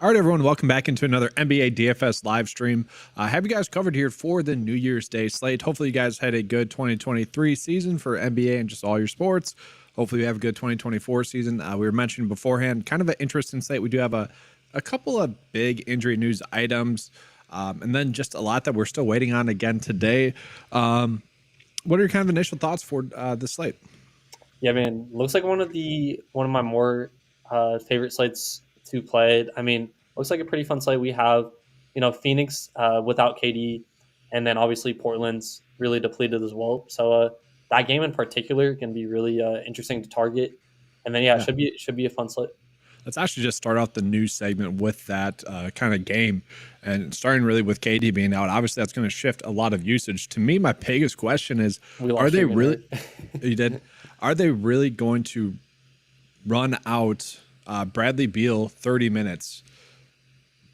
All right, everyone, welcome back into another NBA DFS live stream. I have you guys covered here for the New Year's Day slate. Hopefully, you guys had a good 2023 season for NBA and just all your sports. Hopefully, you have a good 2024 season. We were mentioning beforehand, kind of an interesting slate. We do have a couple of big injury news items, and then just a lot that we're still waiting on again today. What are your kind of initial thoughts for this slate? Yeah, man, looks like one of my more favorite slates to play. I mean, looks like a pretty fun slate. We have, Phoenix without KD, and then obviously Portland's really depleted as well. So that game in particular can be really interesting to target. And then it should be a fun slate. Let's actually just start off the news segment with that kind of game, and starting really with KD being out. Obviously, that's going to shift a lot of usage. To me, my biggest question is: are they really? You did. Are they really going to run out Bradley Beal 30 minutes?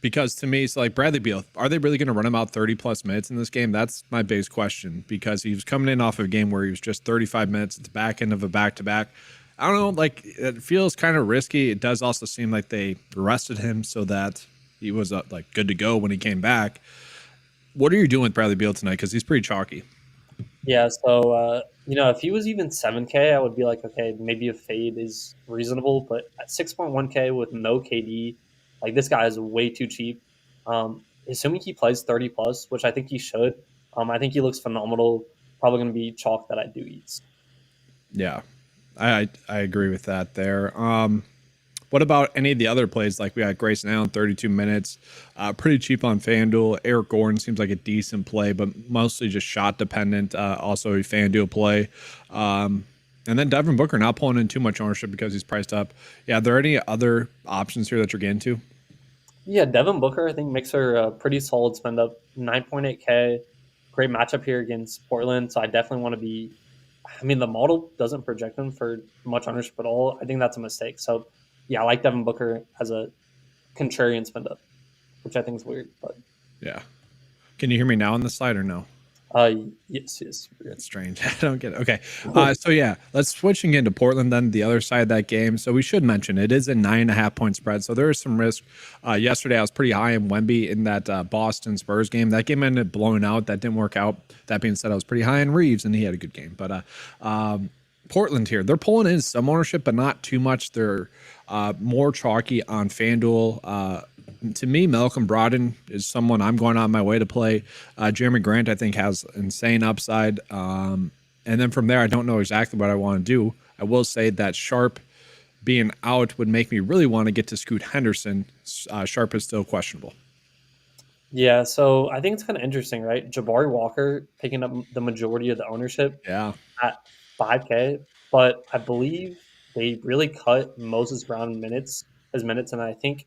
Because to me, it's like Bradley Beal. Are they really going to run him out 30 plus minutes in this game? That's my biggest question, because he was coming in off of a game where he was just 35 minutes at the back end of a back-to-back. I don't know, like, it feels kind of risky. It does also seem like they rested him so that he was like good to go when he came back. What are you doing with Bradley Beal tonight? Because he's pretty chalky. Yeah, so if he was even 7K, I would be like, okay, maybe a fade is reasonable. But at 6.1K with no KD, like, this guy is way too cheap. Assuming he plays 30 plus, which I think he should. I think he looks phenomenal. Probably going to be chalk that I do eat. Yeah. I agree with that there. What about any of the other plays? Like, we got Grayson Allen, 32 minutes, pretty cheap on FanDuel. Eric Gordon seems like a decent play, but mostly just shot dependent. Also a FanDuel play. And then Devin Booker not pulling in too much ownership because he's priced up. Yeah, are there any other options here that you're getting to? Yeah, Devin Booker, I think, makes her a pretty solid spend up. 9.8K. Great matchup here against Portland. So I definitely want to be. I mean, the model doesn't project him for much ownership at all. I think that's a mistake. So, yeah, I like Devin Booker as a contrarian spend up, which I think is weird. But yeah, can you hear me now on the slide or no? Yes. That's strange. I don't get it. Okay. So yeah, let's switch again to Portland then, the other side of that game. So we should mention it is a 9.5 point spread. So there is some risk. Yesterday I was pretty high in Wemby in that Boston Spurs game. That game ended up blowing out. That didn't work out. That being said, I was pretty high in Reeves and he had a good game. But Portland here, they're pulling in some ownership, but not too much. They're more chalky on FanDuel. To me, Malcolm Brogdon is someone I'm going on my way to play. Jeremy Grant, I think, has insane upside. And then from there, I don't know exactly what I want to do. I will say that Sharp being out would make me really want to get to Scoot Henderson. Sharp is still questionable. Yeah, so I think it's kind of interesting, right? Jabari Walker picking up the majority of the ownership at 5K, but I believe they really cut Moses Brown minutes, and I think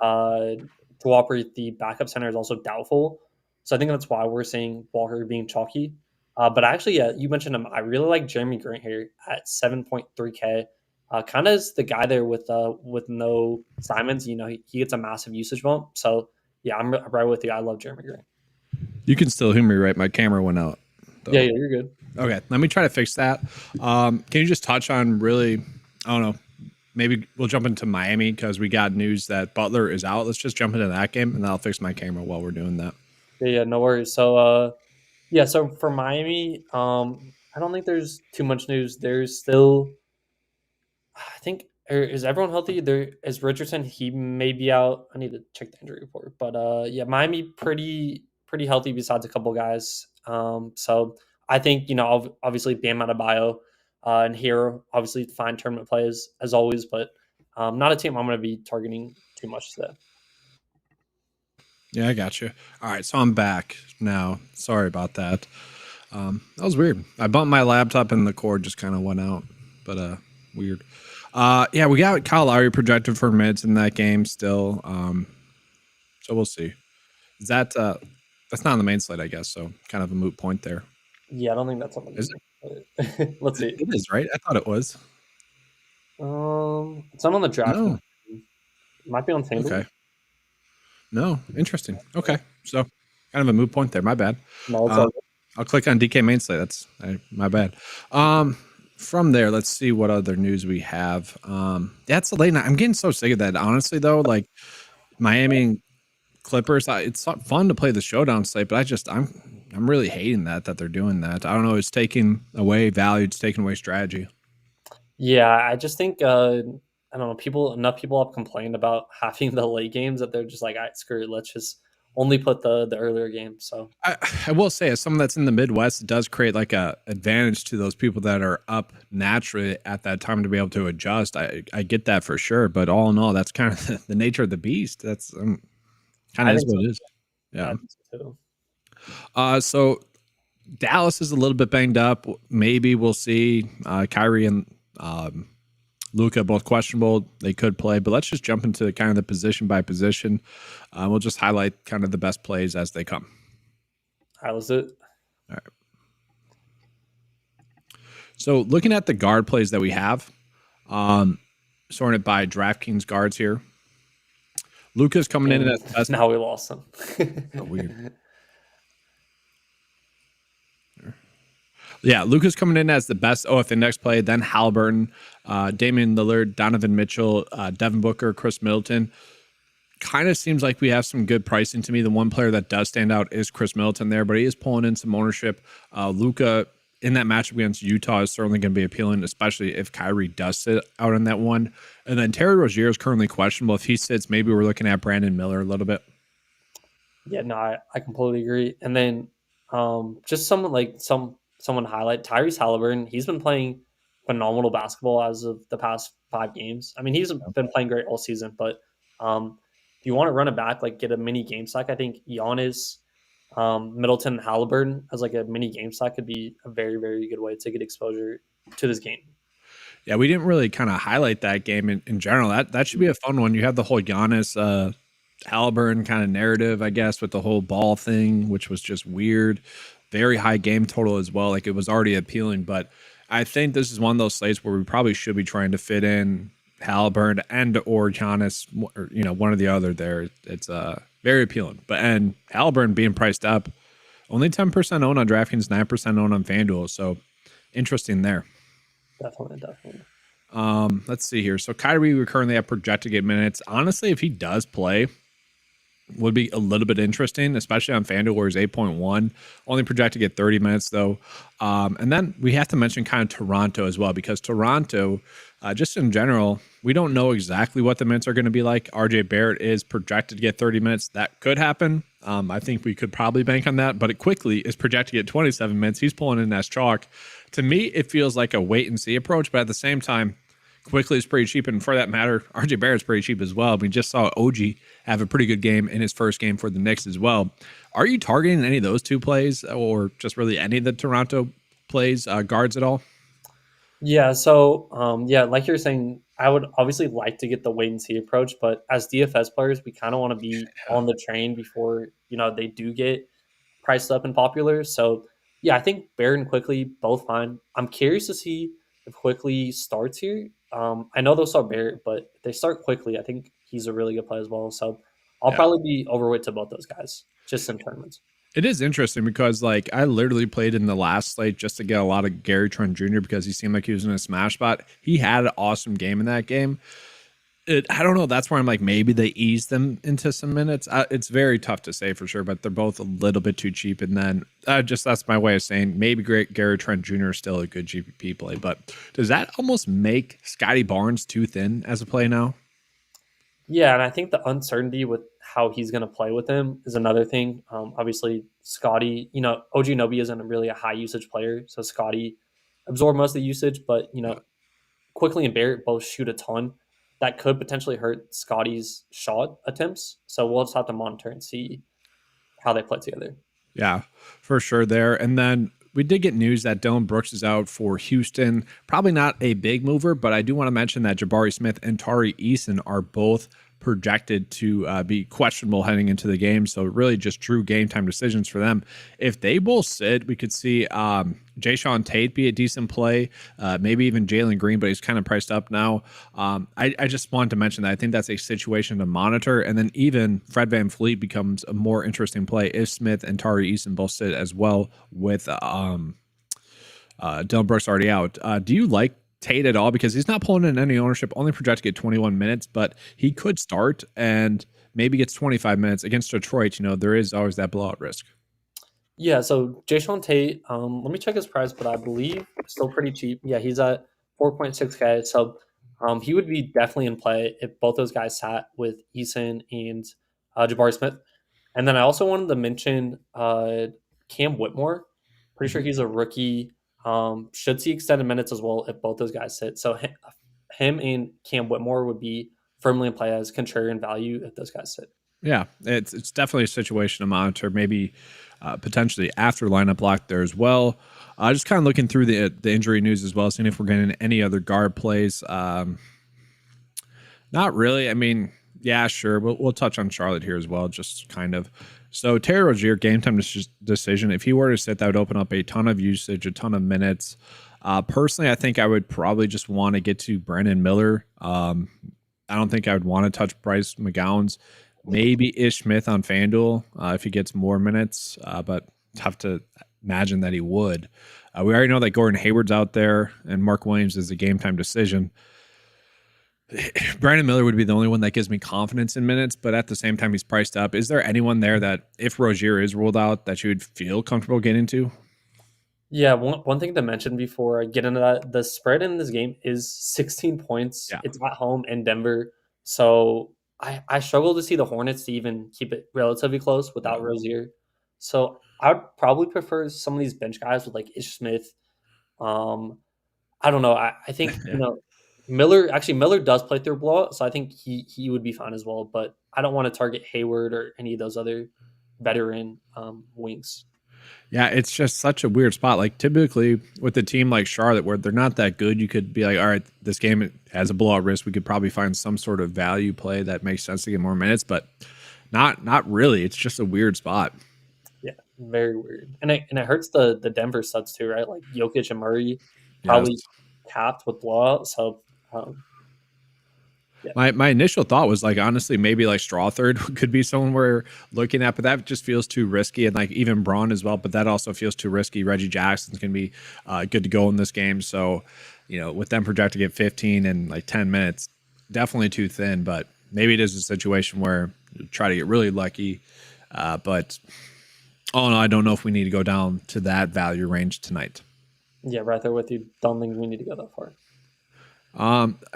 to operate the backup center is also doubtful. So I think that's why we're seeing Walker being chalky. But actually, you mentioned him. I really like Jeremy Grant here at 7.3K. Kind of is the guy there with no Simons. He gets a massive usage bump. So yeah, I'm right with you. I love Jeremy Grant. You can still hear me, right? My camera went out. Though. Yeah, you're good. Okay, let me try to fix that. Can you just touch on really, I don't know, maybe we'll jump into Miami because we got news that Butler is out. Let's just jump into that game, and I'll fix my camera while we're doing that. Yeah, no worries. So, so for Miami, I don't think there's too much news. There's still, I think, is everyone healthy? There is Richardson. He may be out. I need to check the injury report. But Miami pretty healthy besides a couple guys. So I think obviously Bam Adebayo and Hero obviously fine tournament plays as always, but not a team I'm going to be targeting too much today. Yeah, I got you. All right, so I'm back now. Sorry about that. That was weird. I bumped my laptop and the cord just kind of went out, but weird. Yeah, we got Kyle Lowry projected for minutes in that game still. So we'll see. Is that that's not on the main slate, I guess, so kind of a moot point there. Yeah, I don't think that's on the main slate. Let's see. It is, right? I thought it was. It's not on the draft. No. Might be on FanDuel. Okay. No, interesting. Okay, so kind of a moot point there. My bad. No, it's all good. I'll click on DK Main Slate. That's my bad. From there, let's see what other news we have. That's a late night. I'm getting so sick of that. Honestly, though, like Miami Clippers, it's fun to play the showdown slate, but I'm really hating that they're doing that. I don't know. It's taking away value. It's taking away strategy. Yeah, I just think I don't know. Enough people have complained about having the late games that they're just like, all right, screw it. Let's just only put the earlier games. So I will say, as someone that's in the Midwest, it does create like a advantage to those people that are up naturally at that time to be able to adjust. I get that for sure, but all in all, that's kind of the nature of the beast. That's kind of is what it is. Yeah. So Dallas is a little bit banged up. Maybe we'll see Kyrie and Luka both questionable. They could play, but let's just jump into kind of the position by position. We'll just highlight kind of the best plays as they come. All right, let's do it. All right. So looking at the guard plays that we have, sorting it by DraftKings guards here. Luka's coming in as best. Now we lost him. Oh, weird. Yeah, Luka's coming in as the best OF Index play, then Halliburton, Damian Lillard, Donovan Mitchell, Devin Booker, Chris Middleton. Kind of seems like we have some good pricing to me. The one player that does stand out is Chris Middleton there, but he is pulling in some ownership. Luka in that matchup against Utah is certainly going to be appealing, especially if Kyrie does sit out on that one. And then Terry Rozier is currently questionable. If he sits, maybe we're looking at Brandon Miller a little bit. Yeah, no, I completely agree. And then just someone highlight Tyrese Halliburton. He's been playing phenomenal basketball as of the past 5 games. I mean, he's been playing great all season, but if you want to run it back, like get a mini game stack, I think Giannis, Middleton, and Halliburton as like a mini game stack could be a very, very good way to get exposure to this game. Yeah, we didn't really kind of highlight that game in general. That should be a fun one. You have the whole Giannis Halliburton kind of narrative, I guess, with the whole ball thing, which was just weird. Very high game total as well. Like it was already appealing, but I think this is one of those slates where we probably should be trying to fit in Halliburton and or Giannis, or, one or the other there. It's very appealing. And Halliburton being priced up, only 10% owned on DraftKings, 9% owned on FanDuel. So interesting there. Definitely. Let's see here. So Kyrie, we currently have projected game minutes. Honestly, if he does play, would be a little bit interesting, especially on FanDuel where he's 8.1. Only projected to get 30 minutes though. And then we have to mention kind of Toronto as well, because Toronto, just in general, we don't know exactly what the minutes are going to be like. RJ Barrett is projected to get 30 minutes. That could happen. I think we could probably bank on that, but it quickly is projected to get 27 minutes. He's pulling in as chalk. To me, it feels like a wait and see approach, but at the same time, quickly is pretty cheap, and for that matter, RJ Barrett's pretty cheap as well. We just saw OG have a pretty good game in his first game for the Knicks as well. Are you targeting any of those two plays, or just really any of the Toronto plays, guards at all? Yeah, so like you're saying, I would obviously like to get the wait and see approach, but as DFS players, we kind of want to be on the train before they do get priced up and popular. So yeah, I think Barrett and Quickly both fine. I'm curious to see if Quickly starts here. I know they'll start Barrett, but if they start Quickly, I think he's a really good play as well. So I'll probably be overweight to both those guys just in tournaments. It is interesting because, like, I literally played in the last slate just to get a lot of Gary Trent Jr. because he seemed like he was in a smash spot. He had an awesome game in that game. I don't know. That's where I'm like, maybe they ease them into some minutes. It's very tough to say for sure, but they're both a little bit too cheap. And then that's my way of saying maybe Gary Trent Jr. is still a good GPP play. But does that almost make Scotty Barnes too thin as a play now? Yeah, and I think the uncertainty with how he's going to play with him is another thing. Obviously, Scotty, OG Anunoby isn't really a high usage player, so Scotty absorbed most of the usage, but Quickly and Barrett both shoot a ton. That could potentially hurt Scotty's shot attempts. So we'll just have to monitor and see how they play together. Yeah, for sure there. And then we did get news that Dillon Brooks is out for Houston. Probably not a big mover, but I do want to mention that Jabari Smith and Tari Eason are both projected to be questionable heading into the game. So really just true game time decisions for them. If they both sit, we could see Jayshawn Tate be a decent play, maybe even Jalen Green, but he's kind of priced up now. I just wanted to mention that I think that's a situation to monitor. And then even Fred VanVleet becomes a more interesting play if Smith and Tari Eason both sit as well with Dylan Brooks already out. Do you like Tate at all? Because he's not pulling in any ownership, only projected to get 21 minutes, but he could start and maybe gets 25 minutes against Detroit. There is always that blowout risk. Yeah, so Jayshawn Tate, let me check his price, but I believe still pretty cheap. Yeah, he's at 4.6K. So he would be definitely in play if both those guys sat with Eason and Jabari Smith. And then I also wanted to mention Cam Whitmore. Pretty sure he's a rookie. Should see extended minutes as well if both those guys sit. So him and Cam Whitmore would be firmly in play as contrarian value if those guys sit. Yeah, it's definitely a situation to monitor. Maybe potentially after lineup lock there as well. Just kind of looking through the injury news as well, seeing if we're getting any other guard plays. Not really. I mean, yeah, sure. We'll touch on Charlotte here as well, just kind of. So Terry Rozier, game time decision. If he were to sit, that would open up a ton of usage, a ton of minutes. Personally, I think I would probably just want to get to Brandon Miller. I don't think I would want to touch Bryce McGowan's. Maybe Ish Smith on FanDuel if he gets more minutes, but tough to imagine that he would. We already know that Gordon Hayward's out there and Mark Williams is a game time decision. Brandon Miller would be the only one that gives me confidence in minutes, but at the same time, he's priced up. Is there anyone there that, if Rozier is ruled out, that you would feel comfortable getting to? Yeah, one thing to mention before I get into that, the spread in this game is 16 points. Yeah. It's at home in Denver. So I struggle to see the Hornets to even keep it relatively close without Rozier. So I would probably prefer some of these bench guys with like Ish Smith. I don't know. I think, Miller does play through blowout, so I think he would be fine as well. But I don't want to target Hayward or any of those other veteran wings. Yeah, it's just such a weird spot. Like typically with a team like Charlotte where they're not that good, you could be like, all right, this game has a blowout risk. We could probably find some sort of value play that makes sense to get more minutes, but not really. It's just a weird spot. Yeah, very weird. And it hurts the Denver subs too, right? Like Jokic and Murray probably capped with blowout. So yeah. My initial thought was like, honestly, maybe like Strawthird could be someone we're looking at, but that just feels too risky. And like even Braun as well, but that also feels too risky. Reggie Jackson's going to be good to go in this game. So, with them projected to get 15 and like 10 minutes, definitely too thin, but maybe it is a situation where you try to get really lucky. But all in all, I don't know if we need to go down to that value range tonight. Yeah, right there with you. Don't think we need to go that far.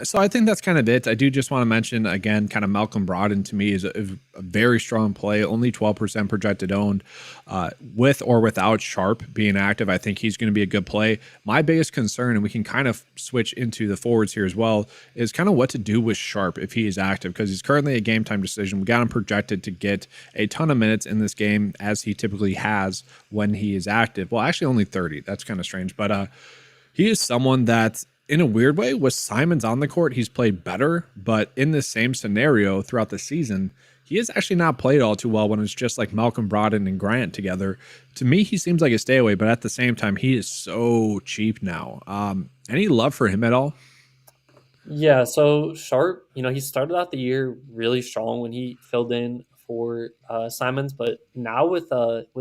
So I think that's kind of it. I do just want to mention again, kind of Malcolm Brogdon to me is a very strong play, only 12% projected owned, with or without Sharp being active. I think he's going to be a good play. My biggest concern, and we can kind of switch into the forwards here as well, is kind of what to do with Sharp if he is active, because he's currently a game time decision. We got him projected to get a ton of minutes in this game as he typically has when he is active. Well, actually only 30. That's kind of strange, but he is someone that, in a weird way, with Simons on the court, he's played better, but in the same scenario throughout the season, he has actually not played all too well when it's just like Malcolm Brogdon and Grant together. To me, he seems like a stay away, but at the same time, he is so cheap now. Any love for him at all? Yeah, so Sharp, he started out the year really strong when he filled in for Simons, but now with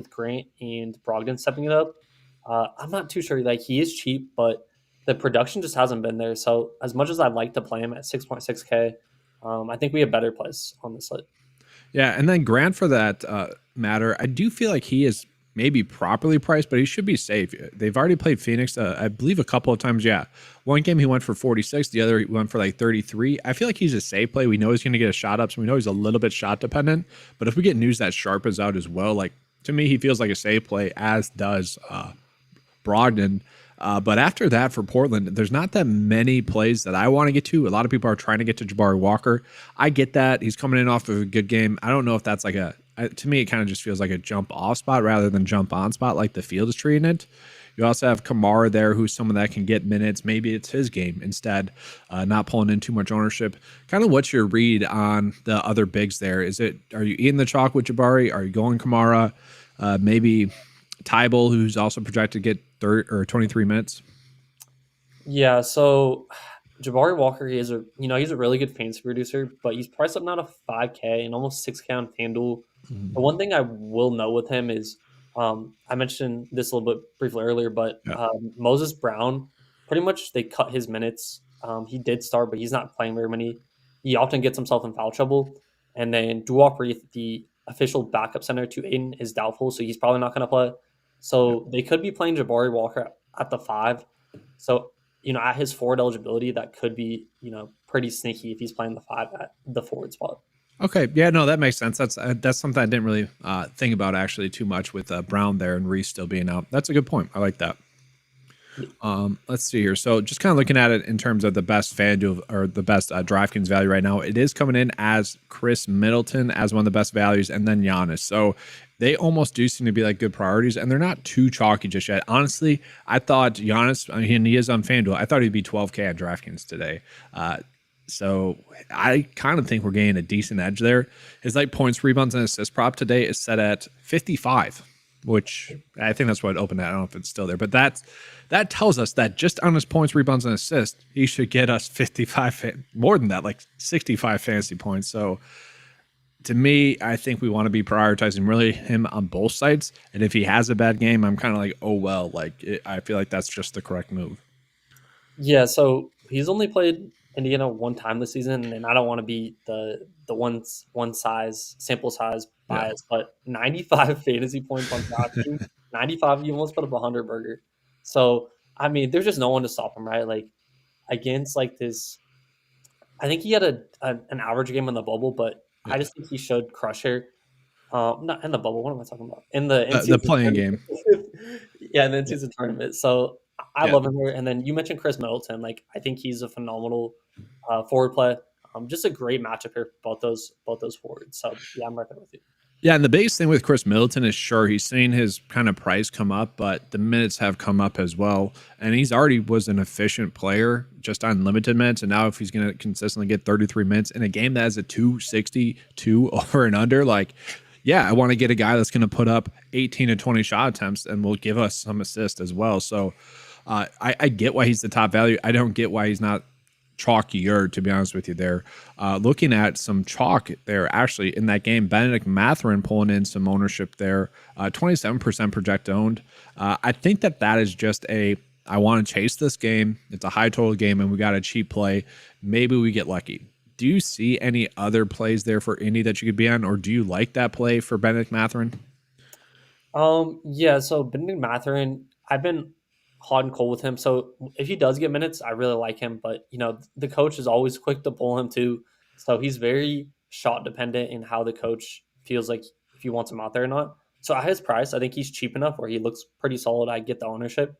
Grant and Brogdon stepping it up, I'm not too sure. Like, he is cheap, but the production just hasn't been there. So as much as I'd like to play him at 6.6K, I think we have better plays on this slate. Yeah, and then Grant, for that matter, I do feel like he is maybe properly priced, but he should be safe. They've already played Phoenix, I believe, a couple of times. Yeah, one game he went for 46, the other he went for like 33. I feel like he's a safe play. We know he's going to get a shot up, so we know he's a little bit shot dependent. But if we get news that Sharp is out as well, like, to me, he feels like a safe play, as does Brogdon. But after that, for Portland, there's not that many plays that I want to get to. A lot of people are trying to get to Jabari Walker. I get that. He's coming in off of a good game. I don't know if that's like to me, it kind of just feels like a jump off spot rather than jump on spot, like the field is treating it. You also have Kamara there, who's someone that can get minutes. Maybe it's his game instead, not pulling in too much ownership. Kind of what's your read on the other bigs there? Are you eating the chalk with Jabari? Are you going Kamara? Maybe Tybal, who's also projected to get 30 or 23 minutes. Yeah, so Jabari Walker he's a really good fantasy producer, but he's priced up now to 5K and almost 6K on FanDuel. Mm-hmm. The one thing I will know with him is I mentioned this a little bit briefly earlier, but Moses Brown, pretty much they cut his minutes. He did start, but he's not playing very many. He often gets himself in foul trouble. And then Duop Reith, the official backup center to Aiden, is doubtful, so he's probably not going to play. So they could be playing Jabari Walker at the 5. So at his forward eligibility, that could be, pretty sneaky if he's playing the 5 at the forward spot. Okay. Yeah, no, that makes sense. That's something I didn't really think about actually too much with Brown there and Reese still being out. That's a good point. I like that. Let's see here. So just kind of looking at it in terms of the best FanDuel or the best DraftKings value right now, it is coming in as Chris Middleton as one of the best values, and then Giannis. So they almost do seem to be like good priorities, and they're not too chalky just yet. Honestly, I thought Giannis, and he is on FanDuel, I thought he'd be 12K on DraftKings today. So I kind of think we're getting a decent edge there. His points, rebounds, and assist prop today is set at 55, which I think that's what it opened at. I don't know if it's still there, but that tells us that just on his points, rebounds, and assists, he should get us 55, more than that, like 65 fantasy points. So to me, I think we want to be prioritizing really him on both sides. And if he has a bad game, I'm kind of like, oh, well, I feel like that's just the correct move. Yeah, so he's only played Indiana one time this season, and I don't want to be the one size sample size bias, but 95 fantasy points on DraftKings, 95, you almost put up 100 burger. So I mean, there's just no one to stop him, right? Like against this, I think he had an average game in the bubble, but I just think he showed crush here. Not in the bubble. What am I talking about? In the playing game. Yeah, in the in-season tournament. So I love him here. And then you mentioned Chris Middleton. I think he's a phenomenal forward play. Just a great matchup here for both those forwards. So yeah, I'm right there with you. Yeah, and the biggest thing with Chris Middleton is sure he's seen his kind of price come up, but the minutes have come up as well. And he's already was an efficient player just on limited minutes. And now if he's going to consistently get 33 minutes in a game that has a 262 over and under, I want to get a guy that's going to put up 18 to 20 shot attempts and will give us some assist as well. So I get why he's the top value. I don't get why he's not chalkier, to be honest with you there. Looking at some chalk there, actually, in that game, Benedict Mathurin pulling in some ownership there, 27% project owned. I think that is just I want to chase this game. It's a high total game, and we got a cheap play. Maybe we get lucky. Do you see any other plays there for Indy that you could be on, or do you like that play for Benedict Mathurin? Yeah, so Benedict Mathurin, I've been hot and cold with him. So if he does get minutes, I really like him. But the coach is always quick to pull him too. So he's very shot dependent in how the coach feels like if he wants him out there or not. So at his price, I think he's cheap enough where he looks pretty solid. I get the ownership.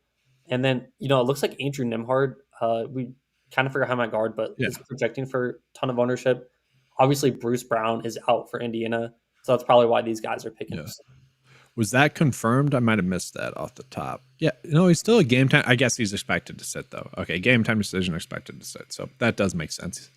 And then, it looks like Andrew Nimhard, we kind of forgot how my guard, but is projecting for a ton of ownership. Obviously, Bruce Brown is out for Indiana. So that's probably why these guys are picking him. Was that confirmed? I might have missed that off the top. Yeah, he's still a game time. I guess he's expected to sit, though. Okay, game time decision expected to sit. So that does make sense.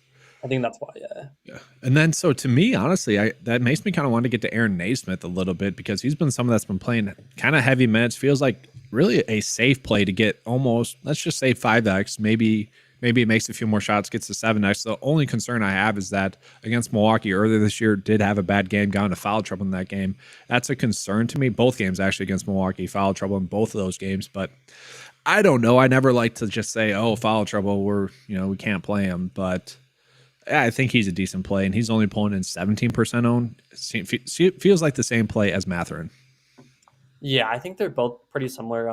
I think that's why, yeah. And then, so to me, honestly, that makes me kind of want to get to Aaron Naismith a little bit because he's been someone that's been playing kind of heavy minutes. Feels like really a safe play to get almost, let's just say 5x, maybe it makes a few more shots, gets to 7x. The only concern I have is that against Milwaukee earlier this year, did have a bad game, got into foul trouble in that game. That's a concern to me. Both games actually against Milwaukee, foul trouble in both of those games. But I don't know. I never like to just say, oh, foul trouble, we can't play him. But I think he's a decent play, and he's only pulling in 17% owned. Feels like the same play as Mathurin. Yeah, I think they're both pretty similar.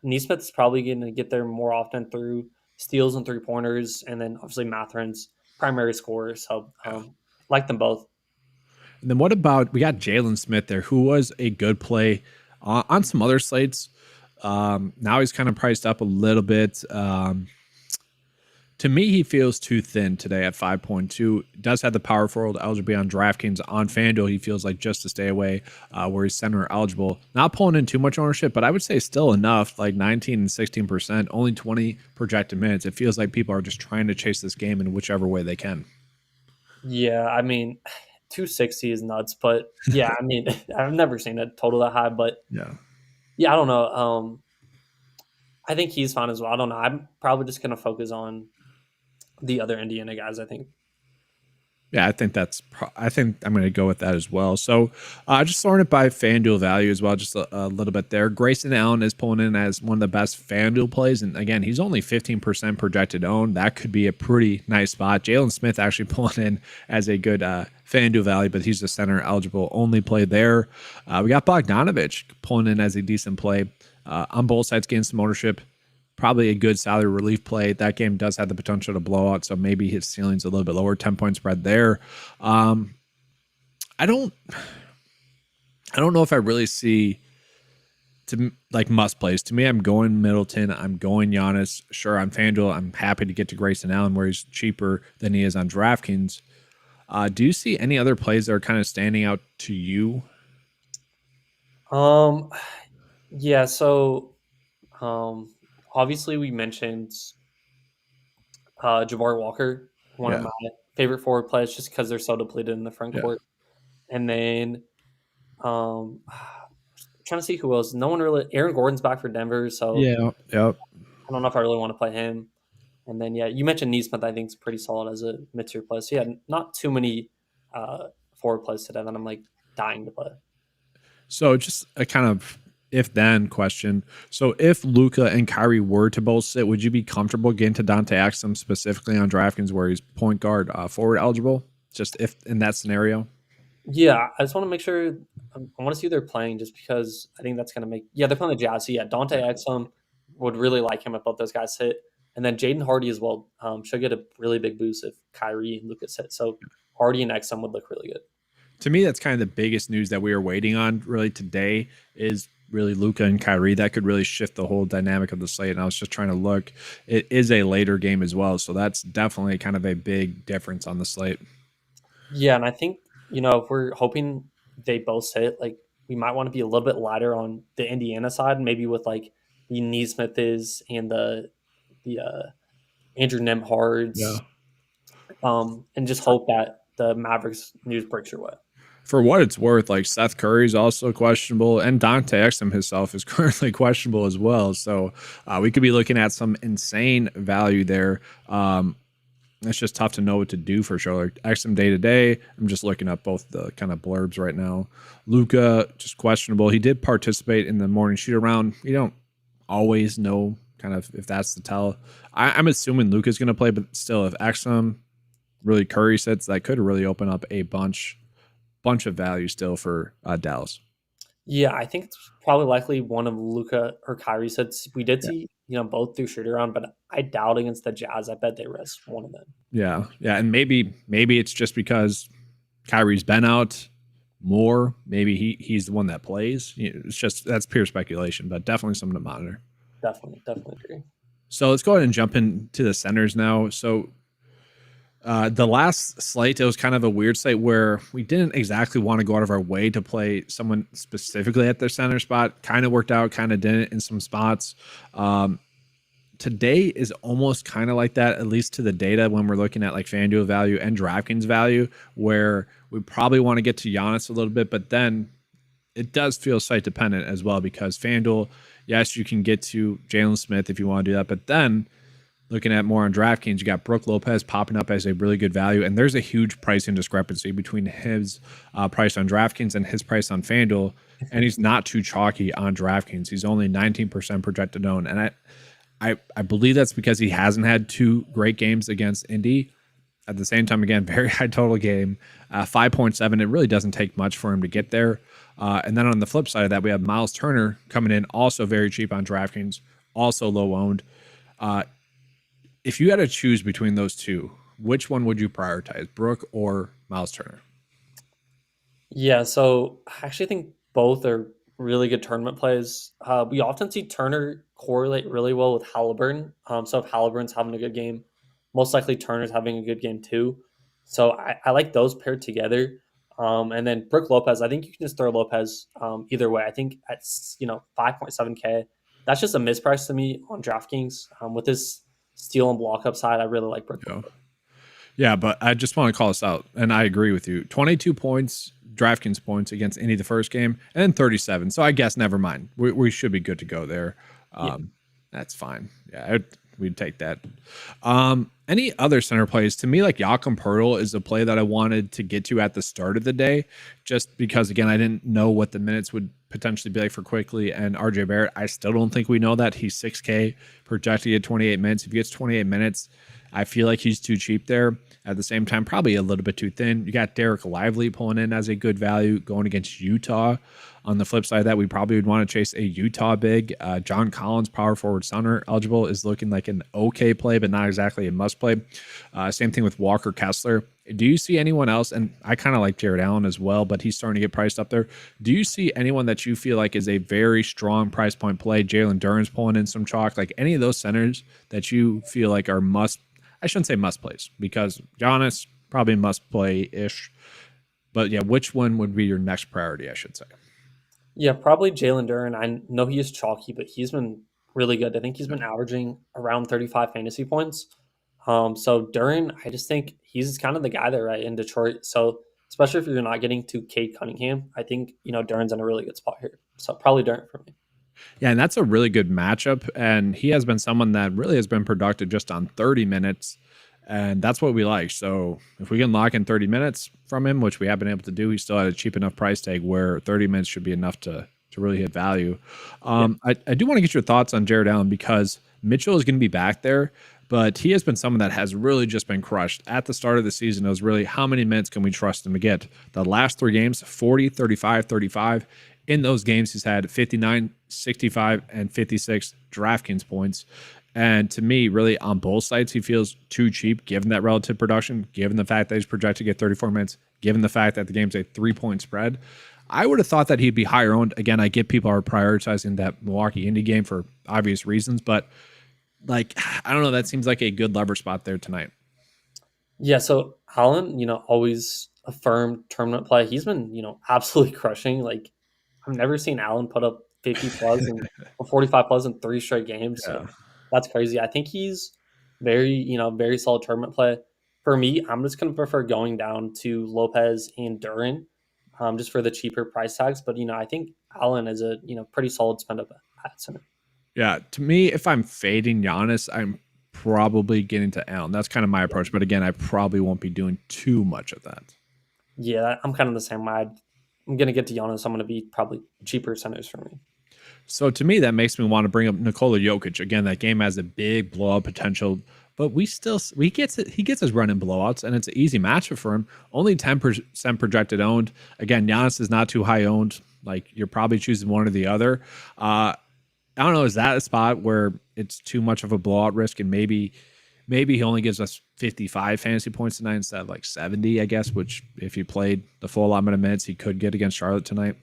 Neesmith's probably going to get there more often through steals and 3-pointers, and then obviously Mathurin's primary scorer. So like them both. And then what about, we got Jalen Smith there, who was a good play on some other slates. Now he's kind of priced up a little bit. To me, he feels too thin today at 5.2. Does have the power forward eligibility on DraftKings. On FanDuel, he feels like just to stay away where he's center eligible. Not pulling in too much ownership, but I would say still enough, like 19 and 16%, only 20 projected minutes. It feels like people are just trying to chase this game in whichever way they can. Yeah, I mean, 260 is nuts, but yeah, I mean, I've never seen a total that high, but yeah, I don't know. I think he's fine as well. I don't know. I'm probably just going to focus on the other Indiana guys, I think. Yeah, I think I think I'm going to go with that as well. So, just sorting it by FanDuel value as well, just a little bit there. Grayson Allen is pulling in as one of the best FanDuel plays, and again, he's only 15% projected owned. That could be a pretty nice spot. Jalen Smith actually pulling in as a good FanDuel value, but he's the center eligible only play there. We got Bogdanovich pulling in as a decent play on both sides, getting some ownership. Probably a good salary relief play. That game does have the potential to blow out, so maybe his ceiling's a little bit lower. 10-point spread there. I don't know if I really see like must plays. To me, I'm going Middleton. I'm going Giannis. Sure, I'm FanDuel. I'm happy to get to Grayson Allen where he's cheaper than he is on DraftKings. Do you see any other plays that are kind of standing out to you? Yeah. So, obviously, we mentioned Jabari Walker, one of my favorite forward plays, just because they're so depleted in the front court. And then, trying to see who else. No one really. Aaron Gordon's back for Denver, so I don't know if I really want to play him. And then, yeah, you mentioned Neesmith. I think is pretty solid as a mid-tier play. So yeah, not too many forward plays today that I'm like dying to play. So just a kind of if-then question. So if Luka and Kyrie were to both sit, would you be comfortable getting to Dante Exum specifically on DraftKings where he's point guard forward eligible? Just if in that scenario? Yeah, I just want to make sure. I want to see who they're playing, just because I think that's going to make. Yeah, they're playing the Jazz. So yeah, Dante Exum would really like him if both those guys hit, and then Jaden Hardy as well should get a really big boost if Kyrie and Lucas hit. So Hardy and Exum would look really good. To me, that's kind of the biggest news that we are waiting on really today is really Luka and Kyrie. That could really shift the whole dynamic of the slate. And I was just trying to look. It is a later game as well, so that's definitely kind of a big difference on the slate. Yeah, and I think if we're hoping they both hit, like we might want to be a little bit lighter on the Indiana side, maybe with like the Neesmith is and the Andrew Nemhards, and just hope that the Mavericks news breaks your way. For what it's worth, like Seth Curry's also questionable, and Dante Exum himself is currently questionable as well. So we could be looking at some insane value there. It's just tough to know what to do for sure. Like Exum day to day, I'm just looking up both the kind of blurbs right now. Luka, just questionable. He did participate in the morning shoot around. You don't always know kind of if that's the tell. I'm assuming Luka's going to play, but still, if Exum really Curry sits, that could really open up a bunch of value still for Dallas. Yeah, I think it's probably likely one of Luka or Kyrie sets. We did see, both through shoot around, but I doubt against the Jazz. I bet they rest one of them. Yeah, and maybe it's just because Kyrie's been out more. Maybe he's the one that plays. It's just that's pure speculation, but definitely something to monitor. Definitely agree. So let's go ahead and jump into the centers now. So the last slate, it was kind of a weird slate where we didn't exactly want to go out of our way to play someone specifically at their center spot. Kind of worked out, kind of didn't in some spots. Today is almost kind of like that, at least to the data when we're looking at like FanDuel value and DraftKings value, where we probably want to get to Giannis a little bit, but then it does feel site dependent as well because FanDuel, yes, you can get to Jalen Smith if you want to do that, but then looking at more on DraftKings, you got Brook Lopez popping up as a really good value, and there's a huge pricing discrepancy between his price on DraftKings and his price on FanDuel, and he's not too chalky on DraftKings. He's only 19% projected own, and I believe that's because he hasn't had two great games against Indy. At the same time, again, very high total game, 5.7. It really doesn't take much for him to get there. And then on the flip side of that, we have Miles Turner coming in, also very cheap on DraftKings, also low owned. If you had to choose between those two, which one would you prioritize, Brook or Miles Turner? Yeah, so I actually think both are really good tournament plays. We often see Turner correlate really well with Halliburton. So if Halliburton's having a good game, Most likely Turner's having a good game too. So I like those paired together. And then Brook Lopez, I think you can just throw Lopez either way. I think at 5.7K, that's just a misprice to me on DraftKings. With this steal and block upside, I really like Brook Lopez. Yeah, but I just want to call this out, and I agree with you. 22 points, DraftKings points against Indy the first game, and then 37. So I guess never mind. We should be good to go there. That's fine. Yeah, we'd take that. Any other center plays? To me, like Jakob Poeltl is a play that I wanted to get to at the start of the day, just because, again, I didn't know what the minutes would potentially be like for Quickly and RJ Barrett. I still don't think we know that. He's 6K, projected at 28 minutes. If he gets 28 minutes, I feel like he's too cheap there. At the same time, probably a little bit too thin. You got Derek Lively pulling in as a good value going against Utah. On the flip side of that, we probably would want to chase a Utah big. John Collins, power forward center eligible, is looking like an okay play, but not exactly a must play. Same thing with Walker Kessler. Do you see anyone else? And I kind of like Jared Allen as well, but he's starting to get priced up there. Do you see anyone that you feel like is a very strong price point play? Jalen Duren's pulling in some chalk. Like any of those centers that you feel like are I shouldn't say must plays, because Giannis probably must play ish. But yeah, which one would be your next priority, I should say? Yeah, probably Jalen Duren. I know he is chalky, but he's been really good. I think he's been averaging around 35 fantasy points. So Duren, I just think he's kind of the guy there, right, in Detroit. So especially if you're not getting to Cade Cunningham, I think, Duren's in a really good spot here. So probably Duren for me. Yeah, and that's a really good matchup. And he has been someone that really has been productive just on 30 minutes. And that's what we like. So if we can lock in 30 minutes from him, which we have been able to do, he's still at a cheap enough price tag where 30 minutes should be enough to really hit value. I do want to get your thoughts on Jared Allen, because Mitchell is going to be back there, but he has been someone that has really just been crushed. At the start of the season, it was really how many minutes can we trust him to get? The last 3 games, 40, 35, 35. In those games, he's had 59, 65, and 56 DraftKings points. And to me, really on both sides, he feels too cheap given that relative production, given the fact that he's projected to get 34 minutes, given the fact that the game's a 3-point spread. I would have thought that he'd be higher owned. Again, I get people are prioritizing that Milwaukee Indy game for obvious reasons, but like, I don't know, that seems like a good lever spot there tonight. Yeah, so Allen, always a firm tournament play. He's been, absolutely crushing. Like, I've never seen Allen put up 50 plus and 45 plus in 3 straight games. So that's crazy. I think he's very solid tournament play. For me, I'm just going to prefer going down to Lopez and Duren, just for the cheaper price tags. But, I think Allen is a, pretty solid spend up at center. Yeah, to me, if I'm fading Giannis, I'm probably getting to Allen. That's kind of my approach. But again, I probably won't be doing too much of that. Yeah, I'm kind of the same. I'm going to get to Giannis. I'm going to be probably cheaper centers for me. So to me, that makes me want to bring up Nikola Jokic. Again, that game has a big blowout potential, but he gets his run in blowouts, and it's an easy matchup for him. Only 10% projected owned. Again, Giannis is not too high owned. Like, you're probably choosing one or the other. I don't know. Is that a spot where it's too much of a blowout risk, and maybe he only gives us 55 fantasy points tonight instead of like 70, I guess, which if he played the full allotment of minutes, he could get against Charlotte tonight?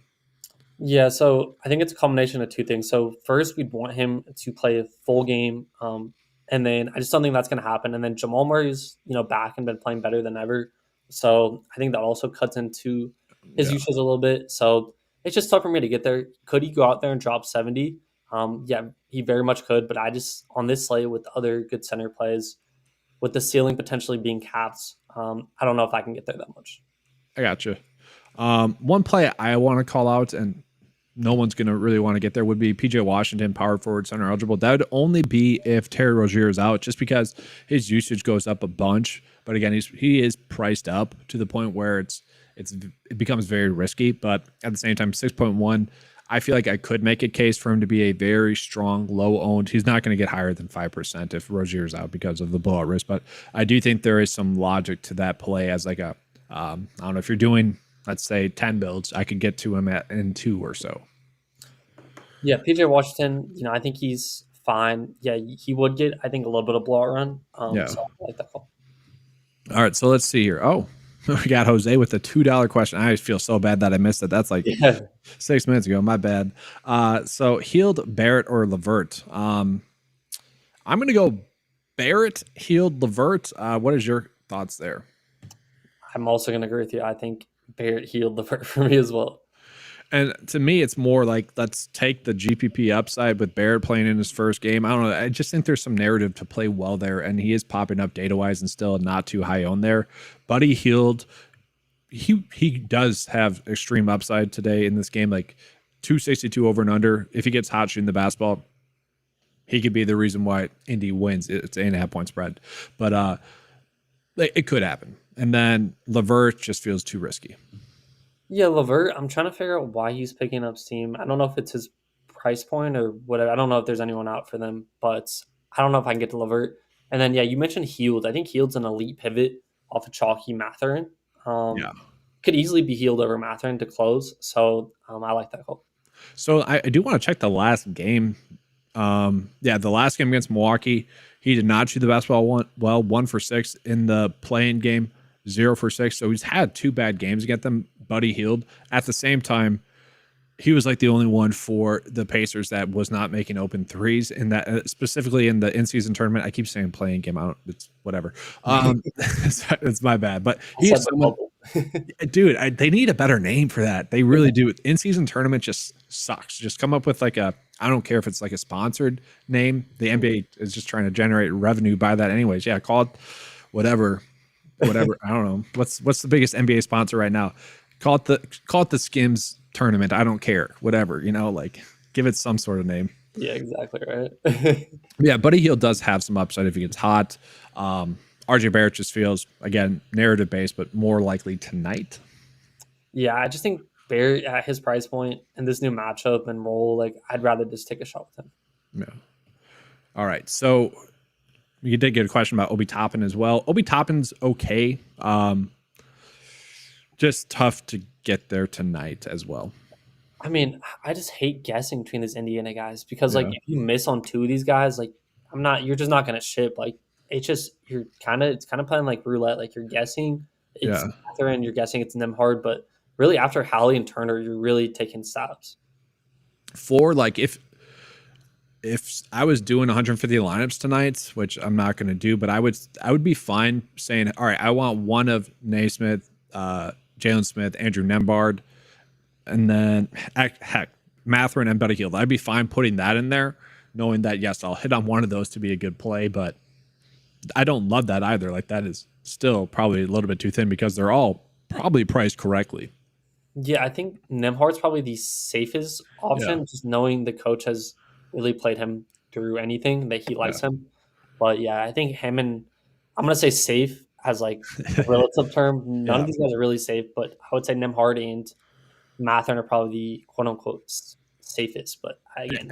Yeah, so I think it's a combination of 2 things. So first, we'd want him to play a full game, and then I just don't think that's going to happen. And then Jamal Murray's back and been playing better than ever, so I think that also cuts into his usage a little bit. So it's just tough for me to get there. Could he go out there and drop 70? Yeah, he very much could. But I just, on this slate with other good center plays, with the ceiling potentially being capped, I don't know if I can get there that much. I gotcha. One play I want to call out, and no one's going to really want to get there, would be PJ Washington, power forward, center eligible. That would only be if Terry Rozier is out, just because his usage goes up a bunch. But again, he is priced up to the point where it becomes very risky. But at the same time, 6.1, I feel like I could make a case for him to be a very strong, low owned. He's not going to get higher than 5% if Rozier is out because of the blowout risk. But I do think there is some logic to that play as like I don't know, if you're doing, let's say 10 builds, I could get to him in 2 or so. Yeah, PJ Washington, I think he's fine. Yeah, he would get, I think, a little bit of blowout run. So I like that call. All right, so let's see here. Oh, we got Jose with a $2 question. I feel so bad that I missed it. That's like 6 minutes ago. My bad. So Heald, Barrett, or Levert? I'm going to go Barrett, Hield, Levert. What is your thoughts there? I'm also going to agree with you. I think Barrett healed the for me as well. And to me, it's more like let's take the GPP upside with Barrett playing in his first game. I don't know. I just think there's some narrative to play well there, and he is popping up data wise and still not too high on there. Buddy Hield, he does have extreme upside today in this game, like 262 over and under. If he gets hot shooting the basketball, he could be the reason why Indy wins. It's 8.5 point spread, but it could happen. And then Levert just feels too risky. Yeah, Levert, I'm trying to figure out why he's picking up steam. I don't know if it's his price point or whatever. I don't know if there's anyone out for them, but I don't know if I can get to Levert. And then, yeah, you mentioned Heald. I think Heald's an elite pivot off of chalky Matherin. Yeah. Could easily be Heald over Matherin to close. So I like that call. So I do want to check the last game. The last game against Milwaukee, he did not shoot the basketball 1 for 6 in the play-in game, 0 for 6. So he's had 2 bad games against them. Buddy Hield. At the same time, he was like the only one for the Pacers that was not making open threes, and that specifically in the in-season tournament. I keep saying playing game. It's whatever. It's my bad. But he's someone, dude. They need a better name for that. They really do. In-season tournament just sucks. Just come up with like a. I don't care if it's like a sponsored name. The NBA is just trying to generate revenue by that, anyways. Yeah, call it whatever. I don't know. What's the biggest NBA sponsor right now? Call it the Skims tournament. I don't care. Whatever, like give it some sort of name. Yeah, exactly right. Yeah, Buddy Hield does have some upside if he gets hot. RJ Barrett just feels, again, narrative based, but more likely tonight. Yeah, I just think Barrett at his price point and this new matchup and role, like I'd rather just take a shot with him. Yeah. All right. So you did get a question about Obi Toppin as well. Obi Toppin's okay. Just tough to get there tonight as well. I mean, I just hate guessing between these Indiana guys because like if you miss on 2 of these guys, like you're just not gonna ship. Like it's kind of playing like roulette. Like you're guessing it's Matherin, you're guessing it's Nembhard, but really after Halley and Turner, you're really taking stabs. For like if I was doing 150 lineups tonight, which I'm not going to do, but I would be fine saying, all right, I want one of Naismith, Jalen Smith, Andrew Nembhard, and then heck, Matherin and Buddy Hield. I'd be fine putting that in there, knowing that yes, I'll hit on one of those to be a good play, but I don't love that either. Like that is still probably a little bit too thin because they're all probably priced correctly. Yeah, I think Nembhard's probably the safest option, just knowing the coach has really played him through anything that he likes him. But yeah, I think him and I'm gonna say safe as like a relative term. None of these guys are really safe, but I would say Nembhard and Matherin are probably the quote unquote safest. But again,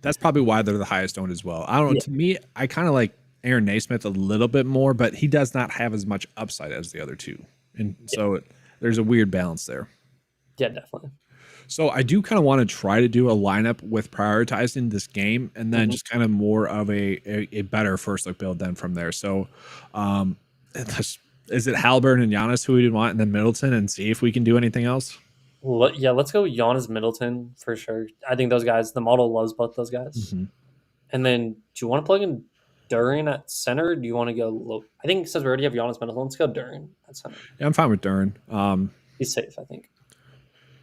that's probably why they're the highest owned as well. I don't know. To me, I kind of like Aaron Naismith a little bit more, but he does not have as much upside as the other two, and so there's a weird balance there. Yeah, definitely. So I do kind of want to try to do a lineup with prioritizing this game and then just kind of more of a better first look build then from there. So is it Haliburton and Giannis who we would want and then Middleton and see if we can do anything else? Let's go Giannis Middleton for sure. I think those guys, the model loves both those guys. And then do you want to plug in Duran at center? Or do you want to go low? I think since we already have Giannis Middleton, let's go Duran at center. Yeah, I'm fine with Duran. He's safe, I think.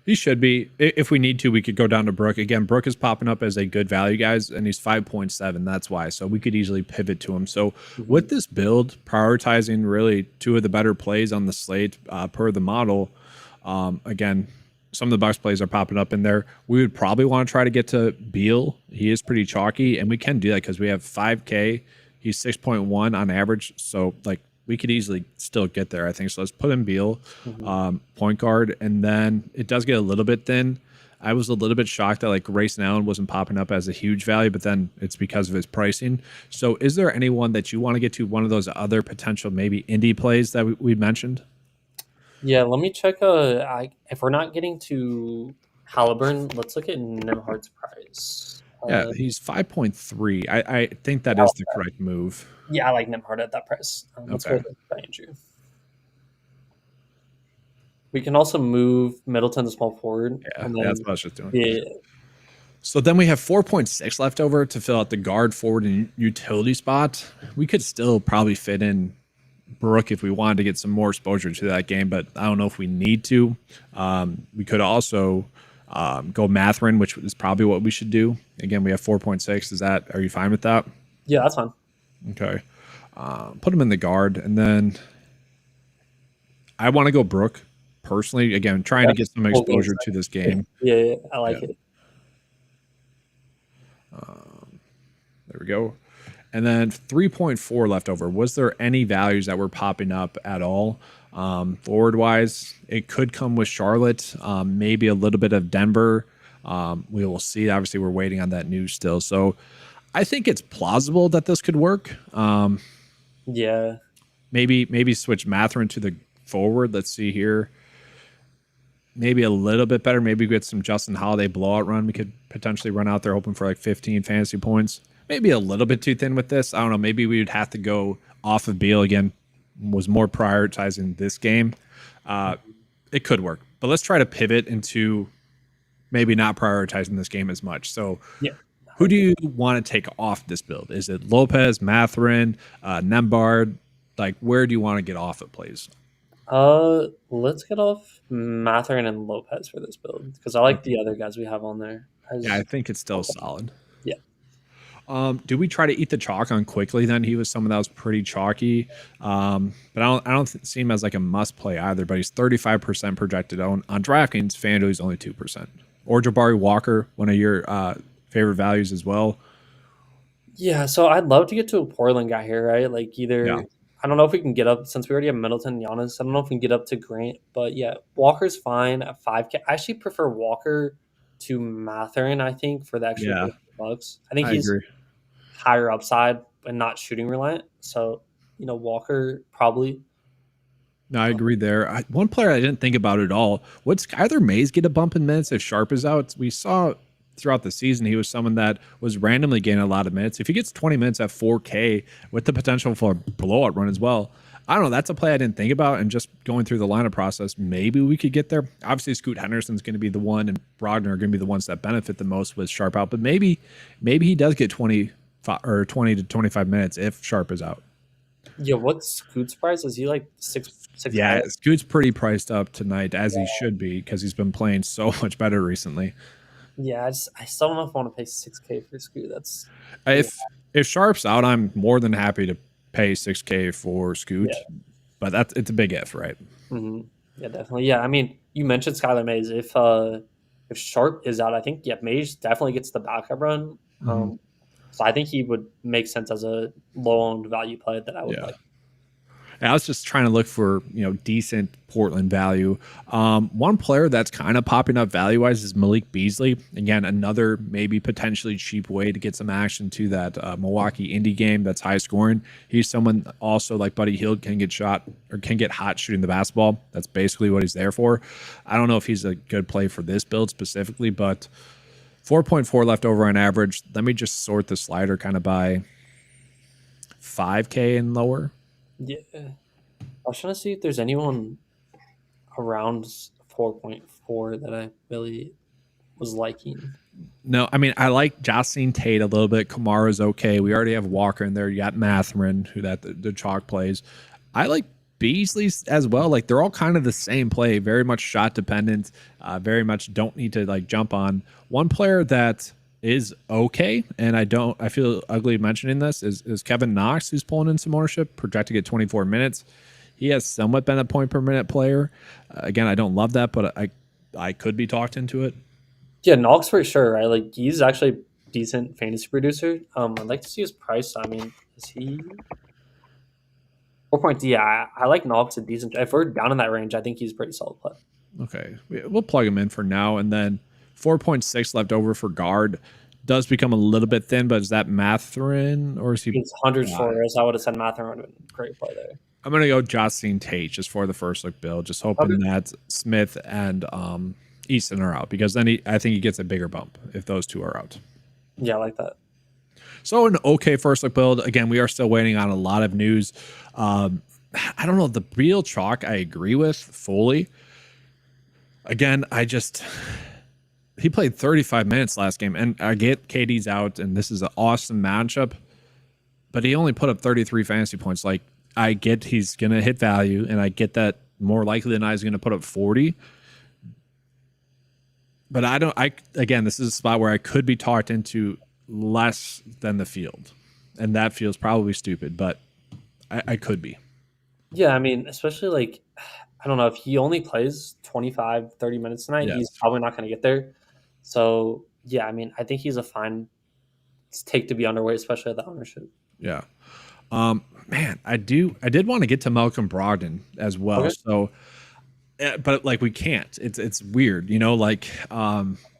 He should be. If we need to, we could go down to Brook. Again, Brook is popping up as a good value, guys, and he's 5.7. That's why. So we could easily pivot to him. So with this build, prioritizing really 2 of the better plays on the slate per the model, again, some of the Bucks plays are popping up in there. We would probably want to try to get to Beal. He is pretty chalky, and we can do that because we have 5K. He's 6.1 on average. So, like, we could easily still get there, I think. So let's put in Beal, point guard, and then it does get a little bit thin. I was a little bit shocked that like Grayson Allen wasn't popping up as a huge value, but then it's because of his pricing. So is there anyone that you want to get to, one of those other potential maybe indie plays that we mentioned? Yeah, let me check. If we're not getting to Haliburton, let's look at Nembhard's price. Yeah, he's 5.3. I think that is the correct move. Yeah, I like Nembhard at that price. Let's go with Andrew. We can also move Middleton to small forward. Yeah, that's what I was just doing. Yeah. So then we have 4.6 left over to fill out the guard, forward, and utility spot. We could still probably fit in Brooke if we wanted to get some more exposure to that game, but I don't know if we need to. We could also go Matherin, which is probably what we should do. Again, we have 4.6. Are you fine with that? Yeah, that's fine. Okay. Put him in the guard, and then I want to go Brooke personally. Again, trying to get some exposure to this game. Yeah, I like it. There we go. And then 3.4 left over. Was there any values that were popping up at all? Forward wise, it could come with Charlotte, maybe a little bit of Denver. We will see. Obviously, we're waiting on that news still. So I think it's plausible that this could work. Yeah. Maybe switch Matherin to the forward. Let's see here. Maybe a little bit better. Maybe get some Justin Holiday blowout run. We could potentially run out there hoping for like 15 fantasy points. Maybe a little bit too thin with this. I don't know. Maybe we would have to go off of Beal again. Was more prioritizing this game. It could work. But let's try to pivot into maybe not prioritizing this game as much. So who do you want to take off this build? Is it Lopez, Matherin, Nembhard? Like, where do you want to get off it, please? Let's get off Matherin and Lopez for this build because I like the other guys we have on there. I think it's still solid. Yeah. Do we try to eat the chalk on Quickly then? He was someone that was pretty chalky. But I don't see him as like a must play either, but he's 35% projected on DraftKings. FanDuel, he's only 2%. Or Jabari Walker, one of your favorite values as well. Yeah, so I'd love to get to a Portland guy here, right? Like either I don't know if we can get up since we already have Middleton and Giannis. I don't know if we can get up to Grant, but yeah, Walker's fine at 5K. I actually prefer Walker to Matherin, I think, for the extra $50. I think he's higher upside and not shooting reliant. So, Walker probably. No, I agree there. One player I didn't think about at all. Would Skylar Mays get a bump in minutes if Sharp is out? We saw throughout the season he was someone that was randomly gaining a lot of minutes. If he gets 20 minutes at 4K with the potential for a blowout run as well, I don't know. That's a play I didn't think about. And just going through the lineup process, maybe we could get there. Obviously, Scoot Henderson's going to be the one, and Brogdon are going to be the ones that benefit the most with Sharp out. But maybe he does get 20 to 25 minutes if Sharp is out. Yeah, what's Scoot's price? Is he like six? Yeah, Scoot's pretty priced up tonight, as he should be, because he's been playing so much better recently. Yeah, I still don't know if I want to pay $6K for Scoot. That's if Sharp's out, I'm more than happy to pay $6K for Scoot, but it's a big if, right? Mm-hmm. Yeah, definitely. Yeah, I mean, you mentioned Skylar Mays. If Sharp is out, I think Mays definitely gets the backup run. Mm-hmm. So I think he would make sense as a low-owned value play that I would like. I was just trying to look for decent Portland value. One player that's kind of popping up value-wise is Malik Beasley. Again, another maybe potentially cheap way to get some action to that Milwaukee Indy game that's high scoring. He's someone also like Buddy Hield can get hot shooting the basketball. That's basically what he's there for. I don't know if he's a good play for this build specifically, but 4.4 left over on average. Let me just sort the slider kind of by 5K and lower. Yeah. I was trying to see if there's anyone around 4.4 that I really was liking. No, I mean, I like Jocelyn Tate a little bit. Kamara's okay. We already have Walker in there. You got Matherin, who the chalk plays. I like Beasley as well. Like, they're all kind of the same play. Very much shot dependent. Very much don't need to like jump on. One player that is okay, and I feel ugly mentioning this, is Kevin Knox, who's pulling in some ownership, projected at 24 minutes. He has somewhat been a point per minute player. Again, I don't love that, but I could be talked into it. Yeah, Knox for sure, right? Like, he's actually a decent fantasy producer. I'd like to see his price. I mean, is he 4 points? Yeah, I like Knox a decent. If we're down in that range, I think he's a pretty solid play. Okay, we'll plug him in for now, and then 4.6 left over for guard. Does become a little bit thin, but is that Matherin or is he? It's 100 for us. I would have said Matherin would have been a great play there. I'm gonna go Jocelyn Tate just for the first look build, just hoping that Smith and Easton are out, because then I think he gets a bigger bump if those two are out. Yeah, I like that. So an okay first look build. Again, we are still waiting on a lot of news. I don't know, the real chalk I agree with fully. Again, he played 35 minutes last game, and I get KD's out, and this is an awesome matchup, but he only put up 33 fantasy points. Like, I get he's gonna hit value, and I get that more likely than not he's gonna put up 40. But again, this is a spot where I could be talked into less than the field, and that feels probably stupid, but I could be. Yeah, I mean, especially like, I don't know, if he only plays 25, 30 minutes tonight, Yes. he's probably not going to get there. So, yeah, I mean, I think he's a fine take to be underweight, especially at the ownership. Yeah. Man, I did want to get to Malcolm Brogdon as well. Okay. So, but like we can't. It's weird, like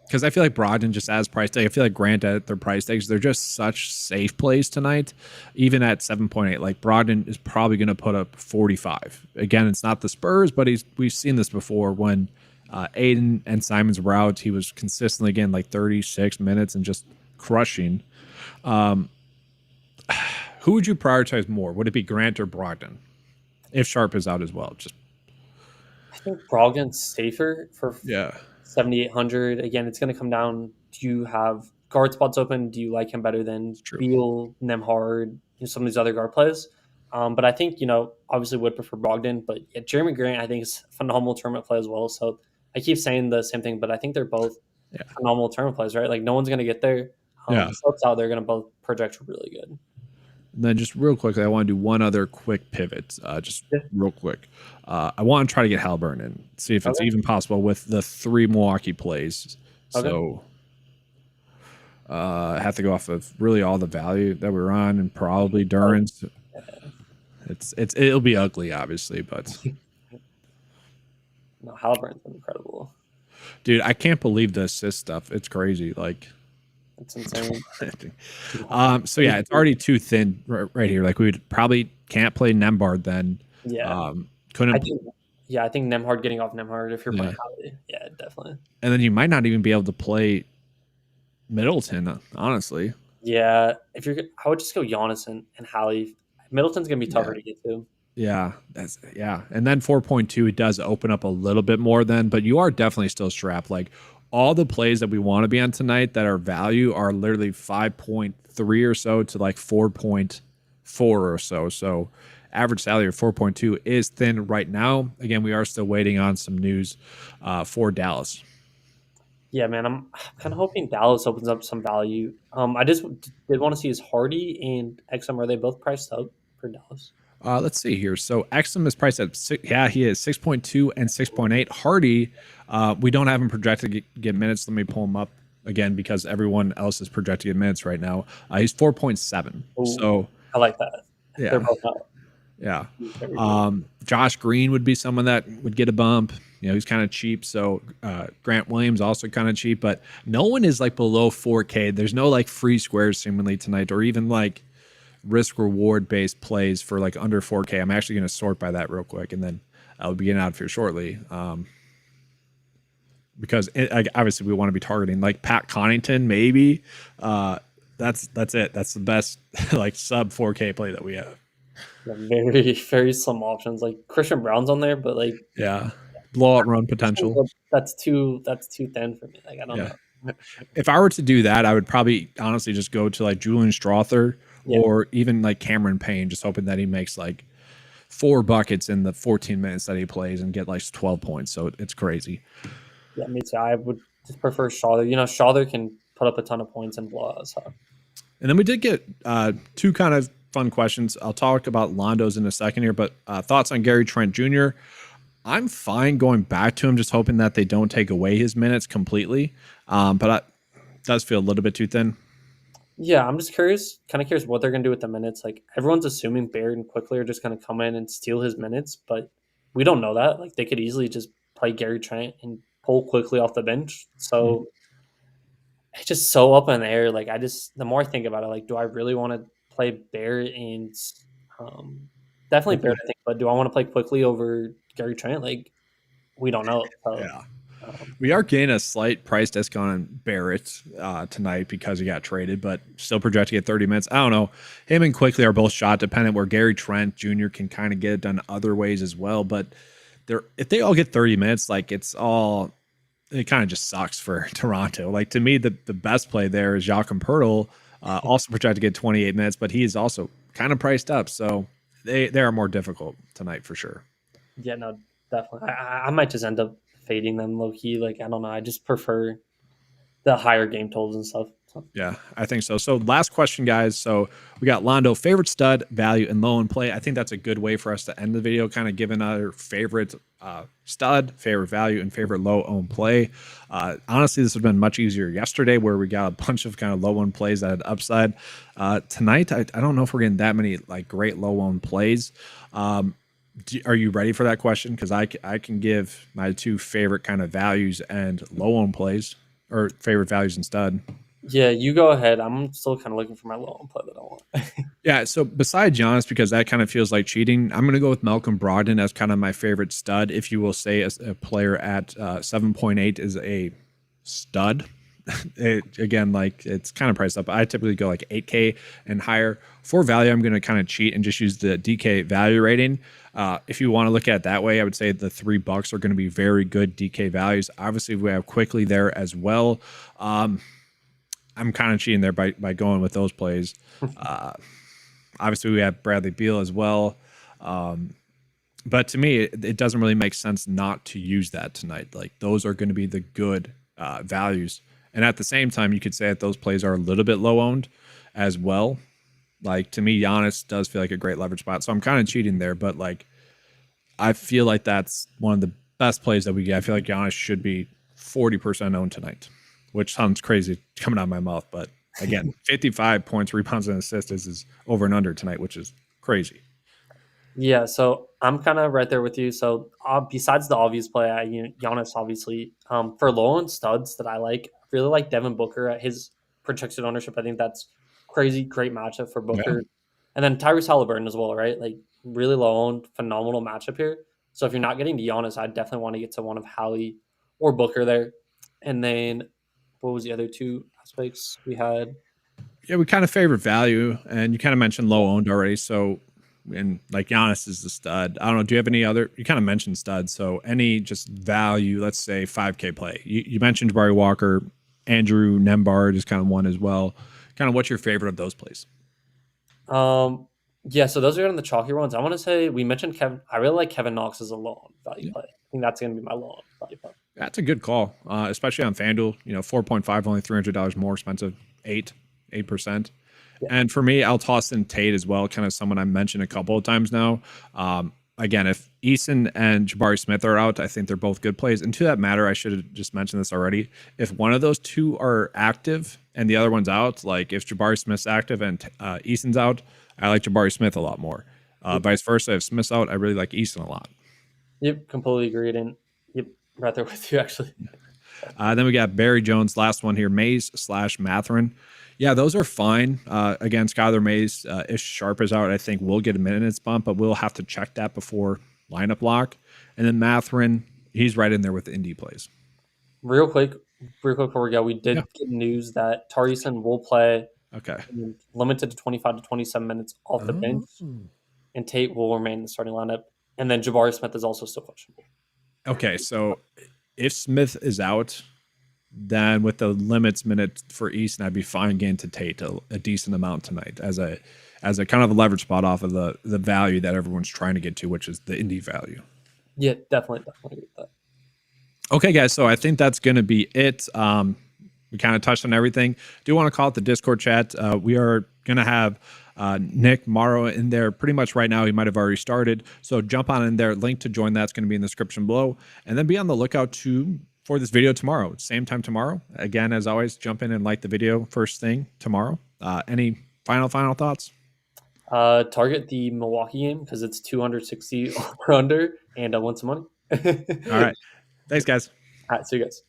because I feel like Brogdon just as price tag. I feel like Grant at their price tags, they're just such safe plays tonight. Even at 7.8, like Brogdon is probably going to put up 45. Again, it's not the Spurs, but we've seen this before when Aiden and Simons were out. He was consistently getting like 36 minutes and just crushing. Who would you prioritize more? Would it be Grant or Brogdon? If Sharp is out as well, I think Brogdon's safer for yeah. 7,800. Again, it's going to come down. Do you have guard spots open? Do you like him better than Beal, Nemhard, some of these other guard plays? But I think, obviously would prefer Brogdon. But yeah, Jeremy Grant, I think, is a phenomenal tournament play as well. So I keep saying the same thing, but I think they're both phenomenal tournament plays, right? Like, no one's going to get there. Sharp's out, they're going to both project really good. And then just real quickly, I want to do one other quick pivot, real quick. I want to try to get Haliburton in, see if it's even possible with the 3 Milwaukee plays. Okay. So I have to go off of really all the value that we're on, and probably Durant's. It'll be ugly, obviously, but no, Haliburton's been incredible, dude. I can't believe the assist stuff. It's crazy, like. It's insane. So yeah, it's already too thin right here. Like we probably can't play Nembhard then. Yeah. Couldn't. I think Nemhard getting off Nemhard if you're playing Hallie. Yeah, definitely. And then you might not even be able to play Middleton, honestly. Yeah, I would just go Giannis and Hallie. Middleton's gonna be tougher to get to. Yeah, and then 4.2 it does open up a little bit more then, but you are definitely still strapped. Like all the plays that we want to be on tonight that are value are literally 5.3 or so to like 4.4 or so. So average salary of 4.2 is thin right now. Again, we are still waiting on some news for Dallas. Yeah, man, I'm kind of hoping Dallas opens up some value. I just did want to see is Hardy and XM, are they both priced up for Dallas? Let's see here. So Exum is priced at he is 6.2 and 6.8. Hardy, we don't have him projected to get minutes. Let me pull him up again because everyone else is projected to get minutes right now. He's 4.7. So I like that. Yeah, they're both up. Yeah. Josh Green would be someone that would get a bump. He's kind of cheap. So Grant Williams also kind of cheap, but no one is like below 4K. There's no like free squares seemingly tonight, or even like risk reward based plays for like under 4K. I'm actually going to sort by that real quick, and then I'll be getting out of here shortly. Because obviously we want to be targeting like Pat Connaughton, maybe. That's it. That's the best like sub 4K play that we have. Yeah, very, very slim options. Like Christian Brown's on there, but like blowout run potential. That's too thin for me. Like I don't know. If I were to do that, I would probably honestly just go to like Julian Strother or even like Cameron Payne, just hoping that he makes like 4 buckets in the 14 minutes that he plays and get like 12 points. So it's crazy. Yeah, me too. I would just prefer Strother. Strother can put up a ton of points and blow out. So. And then we did get 2 kind of fun questions. I'll talk about Londo's in a second here, but thoughts on Gary Trent Jr. I'm fine going back to him, just hoping that they don't take away his minutes completely. But it does feel a little bit too thin. Yeah, I'm just curious what they're going to do with the minutes. Like everyone's assuming Barrett and Quickly are just going to come in and steal his minutes, but we don't know that. Like they could easily just play Gary Trent and pull Quickly off the bench. So it's just so up in the air. Like the more I think about it, like do I really want to play Barrett and definitely Barrett, I think, but do I want to play Quickly over Gary Trent? Like we don't know. So, we are getting a slight price discount on Barrett tonight because he got traded, but still projected to get 30 minutes. I don't know. Him and Quickly are both shot dependent, where Gary Trent Jr. can kind of get it done other ways as well. But if they all get 30 minutes, like it's it kind of just sucks for Toronto. Like, to me, the best play there is Jakob Poeltl, also projected to get 28 minutes, but he is also kind of priced up. So they are more difficult tonight for sure. Yeah, no, definitely. I might just end up fading them low key. Like, I don't know. I just prefer the higher game totals and stuff. So. Yeah, I think so. So last question, guys. So we got Londo, favorite stud, value, and low in play. I think that's a good way for us to end the video, kind of giving our favorite stud, favorite value, and favorite low own play. Honestly, this would have been much easier yesterday where we got a bunch of kind of low own plays that had upside. Tonight, I don't know if we're getting that many like great low own plays. Are you ready for that question? Because I can give my two favorite kind of values and low own plays, or favorite values and stud. Yeah, you go ahead. I'm still kind of looking for my low own play that I want. Yeah, so besides Giannis, because that kind of feels like cheating, I'm going to go with Malcolm Brogdon as kind of my favorite stud. If you will say a player at 7.8 is a stud. Again, like, it's kind of priced up. I typically go like 8K and higher. For value, I'm going to kind of cheat and just use the DK value rating. If you want to look at it that way, I would say the $3 are going to be very good DK values. Obviously, we have Quickly there as well. I'm kind of cheating there by going with those plays. Obviously, we have Bradley Beal as well. But to me, it doesn't really make sense not to use that tonight. Like, those are going to be the good values. And at the same time, you could say that those plays are a little bit low owned as well. Like, to me, Giannis does feel like a great leverage spot. So I'm kind of cheating there. But, like, I feel like that's one of the best plays that we get. I feel like Giannis should be 40% owned tonight, which sounds crazy coming out of my mouth. But again, 55 points, rebounds, and assists is over and under tonight, which is crazy. Yeah, so I'm kind of right there with you. So besides the obvious play, Giannis, obviously, for low end studs that I really like Devin Booker at his projected ownership. I think that's crazy, great matchup for Booker. Yeah. And then Tyrese Halliburton as well, right? Like, really low owned, phenomenal matchup here. So if you're not getting to Giannis, I definitely want to get to one of Hallie or Booker there. And then what was the other two aspects we had? Yeah, we kind of favor value, and you kind of mentioned low owned already. So, and like, Giannis is the stud. I don't know. Do you have any other? You kind of mentioned stud. So any just value, let's say 5K play. You mentioned Jabari Walker, Andrew Nembhard is kind of one as well. Kind of what's your favorite of those plays? Yeah, so those are kind of the chalkier ones. I want to say we mentioned Kevin. I really like Kevin Knox as a low value play. I think that's going to be my low value play. That's a good call, especially on FanDuel. 4.5, only $300 more expensive. 8%. Yeah. And for me, I'll toss in Tate as well, kind of someone I mentioned a couple of times now. Again, if Eason and Jabari Smith are out, I think they're both good plays. And to that matter, I should have just mentioned this already. If one of those two are active and the other one's out, like if Jabari Smith's active and Eason's out, I like Jabari Smith a lot more. Vice versa, if Smith's out, I really like Eason a lot. Yep, completely agreed. And yep, right there with you, actually. Then we got Barry Jones, last one here, Mays/Mathurin. Yeah, those are fine. Again, Skylar Mays, if Sharp is out, I think we'll get a minutes bump, but we'll have to check that before lineup lock. And then Mathurin, he's right in there with the Indy plays. Real quick before we go, we did get news that Tari Eason will play. Okay. Limited to 25 to 27 minutes off the bench, and Tate will remain in the starting lineup. And then Jabari Smith is also still questionable. Okay, so if Smith is out, then with the limits minute for Easton, I'd be fine getting to Tate a decent amount tonight as a kind of a leverage spot off of the value that everyone's trying to get to, which is the Indy value. Yeah, definitely with that. Okay, guys, so I think that's going to be it. We kind of touched on everything. Do want to call it the Discord chat. We are going to have Nick Morrow in there pretty much right now. He might have already started. So jump on in there. Link to join that's going to be in the description below. And then be on the lookout for this video tomorrow. Same time tomorrow. Again, as always, jump in and like the video first thing tomorrow. Any final thoughts? Target the Milwaukee game because it's 260 over under and won some money. All right. Thanks, guys. All right. See you guys.